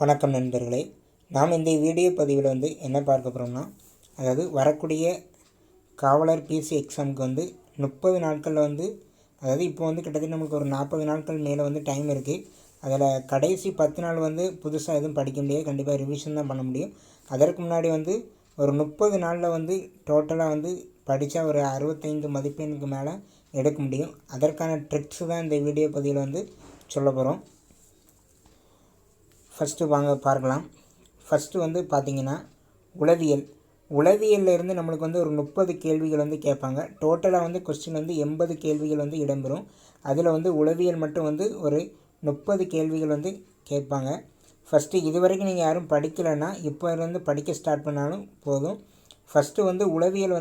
வணக்கம் நண்பர்களே. நாம் இந்த வீடியோ பதிவில் என்ன பார்க்க போகிறோம்னா, அதாவது வரக்கூடிய காவலர் பிசி எக்ஸாமுக்கு 30 நாட்களில் அதாவது இப்போ கிட்டத்தட்ட நமக்கு ஒரு 40 நாட்கள் மேலே டைம் இருக்குது. அதில் கடைசி 10 நாள் புதுசாக எதுவும் படிக்க முடியாது, கண்டிப்பாக ரிவிஷன் தான் பண்ண முடியும். அதற்கு முன்னாடி ஒரு 30 நாளில் டோட்டலாக படித்தா ஒரு 65 மதிப்பெண்ணுக்கு மேலே எடுக்க முடியும். அதற்கான ட்ரிக்ஸ் தான் இந்த வீடியோ பதிவில் சொல்ல போகிறோம். ஃபஸ்ட்டு வாங்க பார்க்கலாம். ஃபஸ்ட்டு பார்த்திங்கன்னா உளவியலில் இருந்து நம்மளுக்கு ஒரு 30 கேள்விகள் கேட்பாங்க. டோட்டலாக கொஸ்டின் 80 கேள்விகள் இடம்பெறும். அதில் உளவியல் மட்டும் ஒரு 30 கேள்விகள் கேட்பாங்க. ஃபஸ்ட்டு இது வரைக்கும் நீங்கள் யாரும் படிக்கலைன்னா இப்போ இருந்து படிக்க ஸ்டார்ட் பண்ணாலும் போதும். ஃபஸ்ட்டு உளவியல்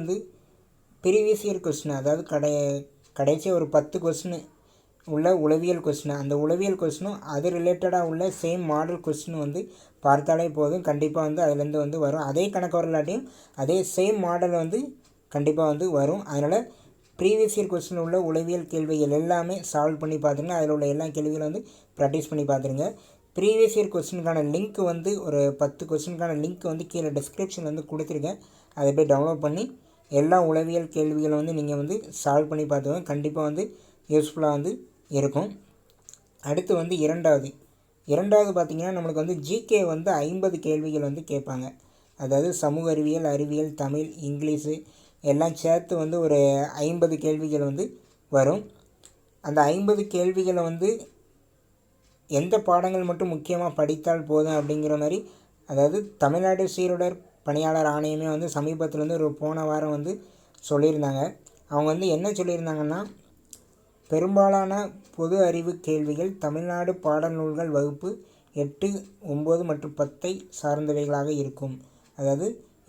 ப்ரீவியஸ் இயர் கொஸ்டின், அதாவது கடைசியாக ஒரு 10 கொஸ்டின் உள்ள உளவியல் கொஸ்டின், அந்த உளவியல் கொஸ்டினும் அது ரிலேட்டடாக உள்ள சேம் மாடல் கொஸ்டின் பார்த்தாலே போதும். கண்டிப்பாக அதுலேருந்து வரும். அதே கணக்கு வரலாட்டியும் அதே சேம் மாடல் கண்டிப்பாக வரும். அதனால் ப்ரீவியஸ் இயர் கொஸ்டின் உள்ள உளவியல் கேள்விகள் எல்லாமே சால்வ் பண்ணி பார்த்துருங்க. அதில் உள்ள எல்லா கேள்விகளும் ப்ராக்டிஸ் பண்ணி பார்த்துருங்க. ப்ரீவியஸ் இயர் கொஸ்டினுக்கான லிங்க் ஒரு 10 கொஸ்டினுக்கான லிங்க் கீழே டிஸ்கிரிப்ஷனில் கொடுத்துருக்கேன். அதை போய் டவுன்லோட் பண்ணி எல்லா உளவியல் கேள்விகளும் நீங்கள் சால்வ் பண்ணி பார்த்துக்கோங்க. கண்டிப்பாக யூஸ்ஃபுல்லாக இருக்கும். அடுத்து இரண்டாவது பார்த்திங்கன்னா நம்மளுக்கு ஜிகே 50 கேள்விகள் கேட்பாங்க. அதாவது சமூக அறிவியல், அறிவியல், தமிழ், இங்கிலீஷு எல்லாம் சேர்த்து ஒரு 50 கேள்விகள் வரும். அந்த 50 கேள்விகளை எந்த பாடங்கள் மட்டும் முக்கியமாக படித்தால் போதும் அப்படிங்கிற மாதிரி, அதாவது தமிழ்நாடு சீருடர் பணியாளர் ஆணையமே சமீபத்தில் ஒரு போன வாரம் சொல்லியிருந்தாங்க. அவங்க என்ன சொல்லியிருந்தாங்கன்னா, பெரும்பாலான பொது அறிவு கேள்விகள் தமிழ்நாடு பாடநூல்கள் வகுப்பு 8, 9 மற்றும் 10 சார்ந்தவைகளாக இருக்கும். அதாவது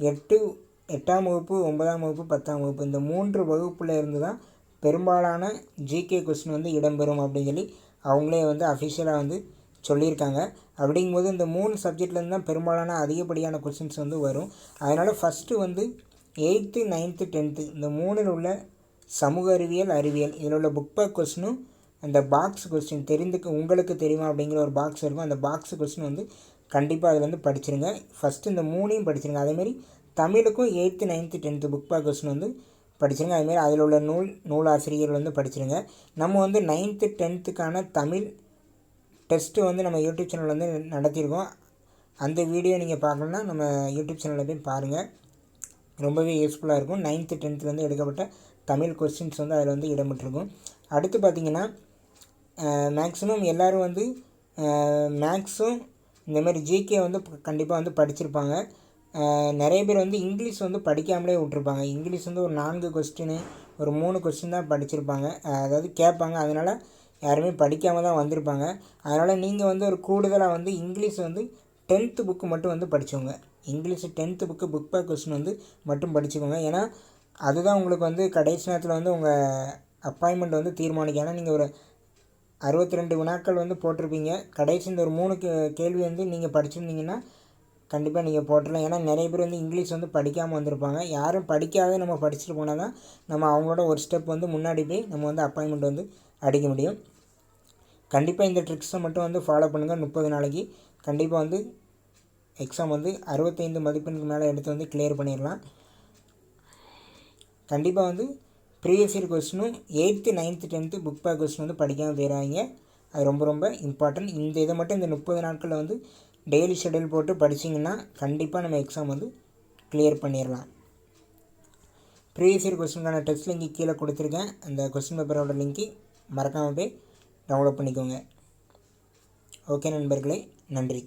8ஆம் வகுப்பு, 9ஆம் வகுப்பு, 10ஆம் வகுப்பு இந்த 3 வகுப்பில் இருந்து தான் பெரும்பாலான ஜிகே கொஸ்டின் இடம்பெறும் அப்படின்னு சொல்லி அவங்களே அஃபிஷியலாக சொல்லியிருக்காங்க. அப்படிங்கும்போது இந்த 3 சப்ஜெக்ட்லேருந்து தான் பெரும்பாலான அதிகப்படியான கொஸ்டின்ஸ் வரும். அதனால் ஃபஸ்ட்டு 8th, 9th, 10th இந்த 3ல் உள்ள சமூக அறிவியல், அறிவியல் இதில் உள்ள புக் பேக் கொஸ்டினும் அந்த பாக்ஸ் கொஸ்டின் உங்களுக்கு தெரியுமா அப்படிங்கிற ஒரு பாக்ஸ் இருக்கும். அந்த பாக்ஸ் கொஸ்டின் கண்டிப்பாக அதில் படிச்சிருங்க. ஃபஸ்ட்டு இந்த 3ஐயும் படிச்சிருங்க. அதேமாதிரி தமிழுக்கும் 8th, 9th, 10th book back question படிச்சிருங்க. அதுமாதிரி அதில் உள்ள நூலாசிரியர் படிச்சிருங்க. நம்ம 9th, 10th தமிழ் டெஸ்ட்டு நம்ம யூடியூப் சேனலில் நடத்தியிருக்கோம். அந்த வீடியோ நீங்கள் பார்க்கணுன்னா நம்ம யூடியூப் சேனலில் போய் பாருங்கள். ரொம்பவே யூஸ்ஃபுல்லாக இருக்கும். 9th, 10th எடுக்கப்பட்ட தமிழ் கொஸ்டின்ஸ் அதில் இடம்பெற்றிருக்கும். அடுத்து பார்த்திங்கன்னா மேக்ஸிமம் எல்லோரும் மேக்ஸும் இந்தமாதிரி ஜிகே கண்டிப்பாக படிச்சிருப்பாங்க. நிறைய பேர் இங்கிலீஷ் படிக்காமலே விட்ருப்பாங்க. இங்கிலீஷ் ஒரு 4 கொஸ்டின், ஒரு 3 கொஸ்டின் தான் படிச்சிருப்பாங்க, அதாவது கேட்பாங்க. அதனால் யாருமே படிக்காமல் தான் வந்திருப்பாங்க. அதனால் நீங்கள் ஒரு கூடுதலாக இங்கிலீஷ் 10th புக்கு மட்டும் படித்தவங்க, English 10th book book back question மட்டும் படிச்சுக்கோங்க. ஏன்னா அதுதான் உங்களுக்கு கடைசி நேரத்தில் உங்கள் அப்பாயின்மெண்ட் தீர்மானிக்கும். ஏன்னா நீங்கள் ஒரு 62 வினாக்கள் போட்டிருப்பீங்க. கடைசி இந்த ஒரு 3 கேள்வி நீங்கள் படிச்சிருந்தீங்கன்னா கண்டிப்பாக நீங்கள் போட்டுடலாம். ஏன்னா நிறைய பேர் இங்கிலீஷ் படிக்காமல் வந்திருப்பாங்க. யாரும் படிக்காத நம்ம படிச்சுட்டு போனால் தான் நம்ம அவங்களோட ஒரு ஸ்டெப் முன்னாடி போய் நம்ம அப்பாயின்மெண்ட் அடிக்க முடியும். கண்டிப்பாக இந்த ட்ரிக்ஸை மட்டும் ஃபாலோ பண்ணுங்கள். 30 நாளைக்கு கண்டிப்பாக எக்ஸாம் 65 மதிப்பெண்ணுக்கு மேலே எடுத்து கிளியர் பண்ணிடலாம். கண்டிப்பாக ப்ரீவியஸ் இயர் கொஸ்டினும் 8th, 9th, 10th book back question படிக்காமல் போயிடாதீங்க. அது ரொம்ப ரொம்ப இம்பார்ட்டன்ட். இதை மட்டும் இந்த 30 நாட்களில் டெய்லி ஷெட்யூல் போட்டு படிச்சிங்கன்னா கண்டிப்பாக நம்ம எக்ஸாம் கிளியர் பண்ணிடலாம். ப்ரீவியஸ் இயர் கொஸ்டினுக்கான டெஸ்ட் லிங்க் கீழே கொடுத்துருக்கேன். அந்த கொஸ்டின் பேப்பரோட லிங்க்கு மறக்காமல் போய் டவுன்லோட் பண்ணிக்கோங்க. ஓகே நண்பர்களே, நன்றி.